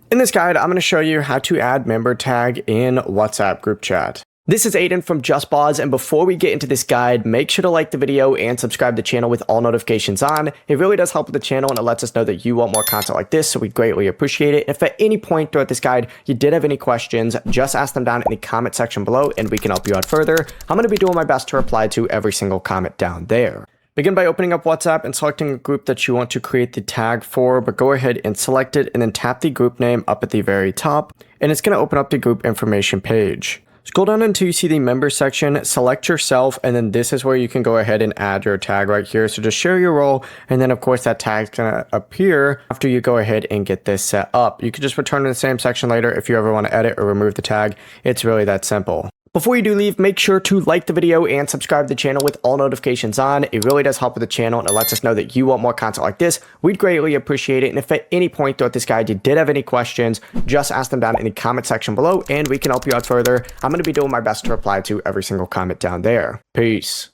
In this guide, I'm going to show you how to add member tag in WhatsApp group chat. This is Aiden from JustBoz, and before we get into this guide, make sure to like the video and subscribe to the channel with all notifications on. It really does help with the channel and it lets us know that you want more content like this, so we greatly appreciate it. If at any point throughout this guide you did have any questions, just ask them down in the comment section below and we can help you out further. I'm going to be doing my best to reply to every single comment down there. Begin by opening up WhatsApp and selecting a group that you want to create the tag for, but go ahead and select it and then tap the group name up at the very top, and it's going to open up the group information page. Scroll down until you see the member section, select yourself, and then this is where you can go ahead and add your tag right here. So just share your role, and then of course that tag's gonna appear after you go ahead and get this set up. You could just return to the same section later if you ever want to edit or remove the tag. It's really that simple. Before you do leave, make sure to like the video and subscribe to the channel with all notifications on. It really does help with the channel and it lets us know that you want more content like this. We'd greatly appreciate it. And if at any point throughout this guide you did have any questions, just ask them down in the comment section below and we can help you out further. I'm going to be doing my best to reply to every single comment down there. Peace.